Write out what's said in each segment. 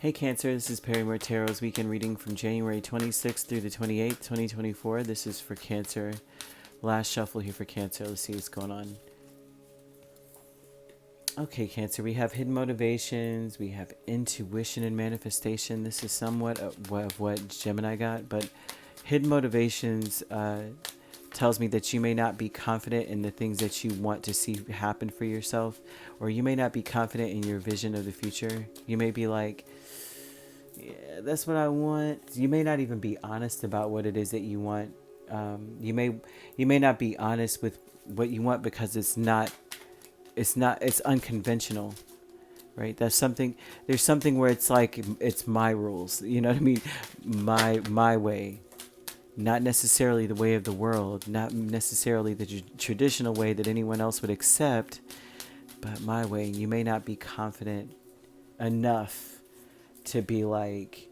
Hey Cancer, this is Perrymore Tarot's weekend reading from January 26th through the 28th, 2024. This is for Cancer. Last shuffle here for Cancer. Let's see what's going on. Okay, Cancer, we have hidden motivations, we have intuition and manifestation. This is somewhat of what Gemini got, but hidden motivations tells me that you may not be confident in the things that you want to see happen for yourself, or you may not be confident in your vision of the future. You may be like, yeah, that's what I want. You may not even be honest about what it is that you want. You may not be honest with what you want because it's unconventional, right? There's something where it's like, it's my rules, you know what I mean? My way, not necessarily the way of the world, not necessarily the traditional way that anyone else would accept, but my way. You may not be confident enough to be like,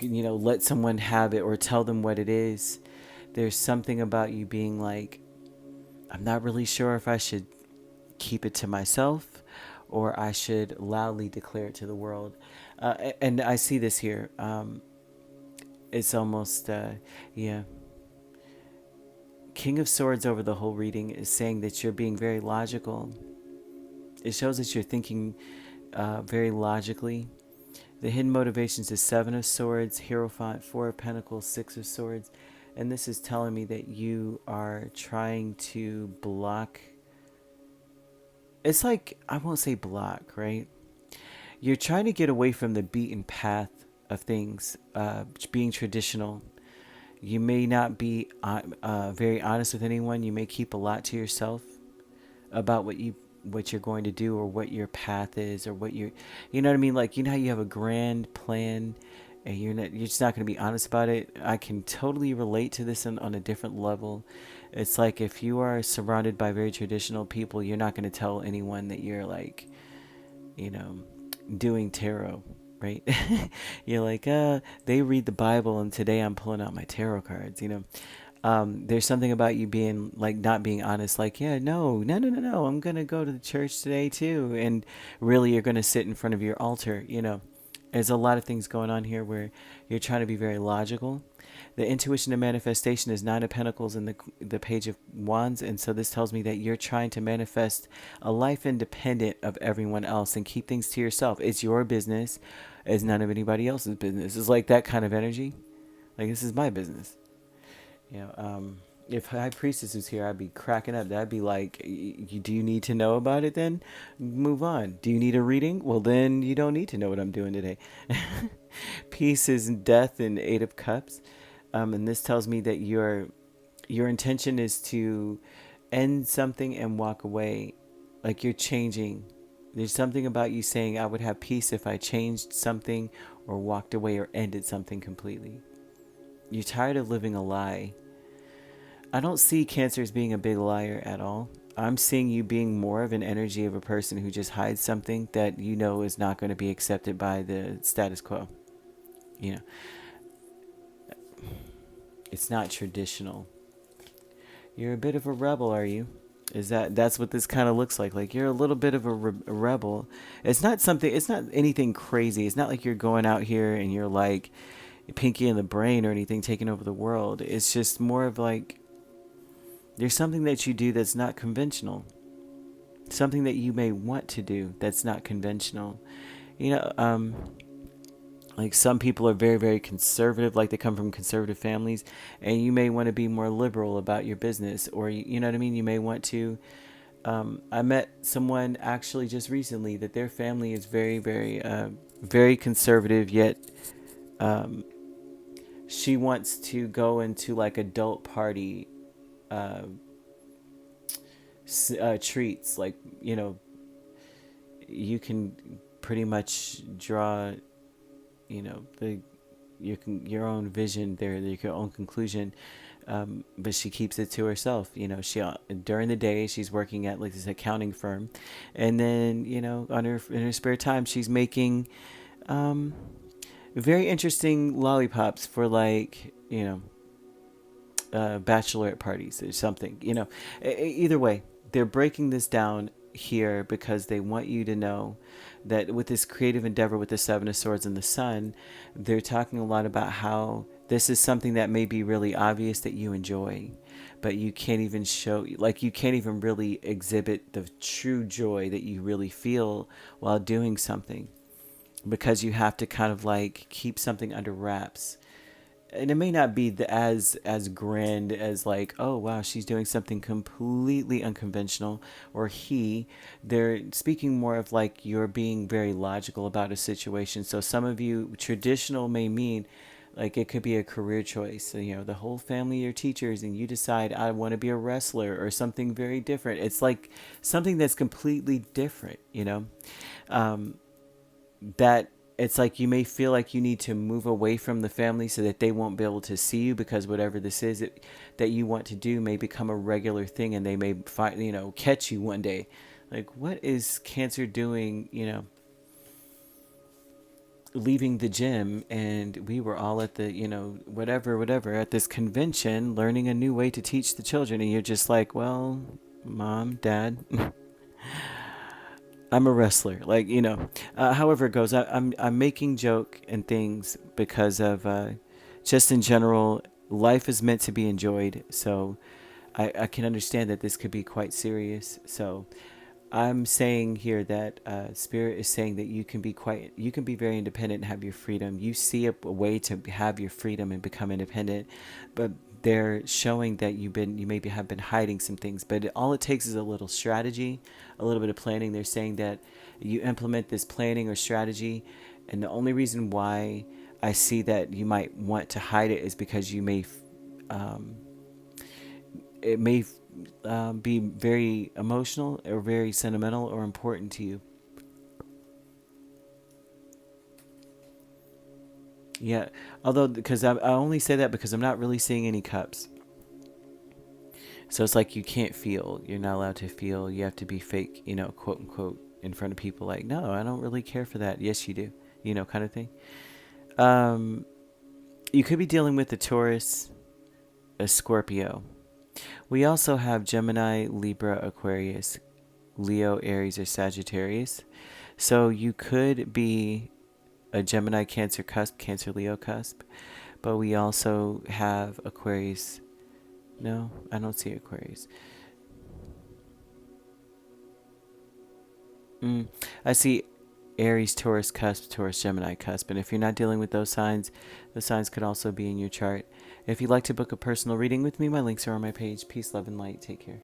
let someone have it or tell them what it is. There's something about you being like, I'm not really sure if I should keep it to myself or I should loudly declare it to the world. And I see this here. It's almost, King of Swords over the whole reading is saying that you're being very logical. It shows that you're thinking very logically. The hidden motivations is 7 of Swords, Hierophant, 4 of Pentacles, 6 of Swords. And this is telling me that you are trying to block. It's like, I won't say block, right? You're trying to get away from the beaten path of things, being traditional. You may not be very honest with anyone. You may keep a lot to yourself about what you're going to do or what your path is or what you know what I mean? Like, you know how you have a grand plan and you're just not going to be honest about it. I can totally relate to this on a different level. It's like, if you are surrounded by very traditional people, you're not going to tell anyone that you're like, doing tarot, right? You're like, they read the Bible and today I'm pulling out my tarot cards, There's something about you being like, not being honest, like, yeah, no, I'm going to go to the church today too. And really you're going to sit in front of your altar, There's a lot of things going on here where you're trying to be very logical. The intuition and manifestation is 9 of Pentacles and the Page of Wands. And so this tells me that you're trying to manifest a life independent of everyone else and keep things to yourself. It's your business. It's none of anybody else's business. It's like that kind of energy. Like, this is my business. If High Priestess was here, I'd be cracking up. I'd be like, do you need to know about it then? Move on. Do you need a reading? Well, then you don't need to know what I'm doing today. Peace is death and 8 of Cups. And this tells me that your intention is to end something and walk away. Like, you're changing. There's something about you saying, I would have peace if I changed something or walked away or ended something completely. You're tired of living a lie. I don't see Cancer as being a big liar at all. I'm seeing you being more of an energy of a person who just hides something that is not going to be accepted by the status quo. It's not traditional. You're a bit of a rebel, are you? That's what this kind of looks like? Like, you're a little bit of a rebel. It's not anything crazy. It's not like you're going out here and you're like Pinky in the Brain or anything, taking over the world. It's just more of like, there's something that you do that's not conventional. Something that you may want to do that's not conventional. Like, some people are very, very conservative, like they come from conservative families, and you may want to be more liberal about your business, or you know what I mean? You may want to, I met someone actually just recently that their family is very, very, very conservative, yet, she wants to go into like adult party, treats, like, you can pretty much draw, your own vision there, your own conclusion, but she keeps it to herself. She during the day she's working at like this accounting firm, and then in her spare time she's making very interesting lollipops for like bachelorette parties or something. Either way, they're breaking this down. here because they want you to know that with this creative endeavor with the Seven of Swords and the Sun, they're talking a lot about how this is something that may be really obvious that you enjoy, but you can't even show, like you can't even really exhibit the true joy that you really feel while doing something, because you have to kind of like keep something under wraps. And it may not be as grand as like, oh wow, she's doing something completely unconventional, or they're speaking more of like you're being very logical about a situation. So some of you, traditional may mean like it could be a career choice. So, the whole family are teachers and you decide I want to be a wrestler or something very different. It's like something that's completely different, that it's like you may feel like you need to move away from the family so that they won't be able to see you, because whatever this is that you want to do may become a regular thing, and they may find, catch you one day. Like, what is Cancer doing, leaving the gym, and we were all at the, whatever, at this convention, learning a new way to teach the children. And you're just like, well, mom, dad, I'm a wrestler, like, however it goes. I'm making joke and things because of just in general, life is meant to be enjoyed. So I can understand that this could be quite serious. So I'm saying here that Spirit is saying that you can be very independent and have your freedom. You see a way to have your freedom and become independent, but they're showing that you maybe have been hiding some things. But all it takes is a little strategy, a little bit of planning. They're saying that you implement this planning or strategy, and the only reason why I see that you might want to hide it is because you may it may be very emotional or very sentimental or important to you. Yeah, although, because I only say that because I'm not really seeing any cups. So it's like you can't feel. You're not allowed to feel. You have to be fake, quote unquote, in front of people. Like, no, I don't really care for that. Yes, you do. Kind of thing. You could be dealing with a Taurus, a Scorpio. We also have Gemini, Libra, Aquarius, Leo, Aries, or Sagittarius. So you could be a Gemini, Cancer cusp, Cancer, Leo cusp. But we also have Aquarius. No, I don't see Aquarius. I see Aries, Taurus cusp, Taurus, Gemini cusp. And if you're not dealing with those signs could also be in your chart. If you'd like to book a personal reading with me, my links are on my page. Peace, love, and light. Take care.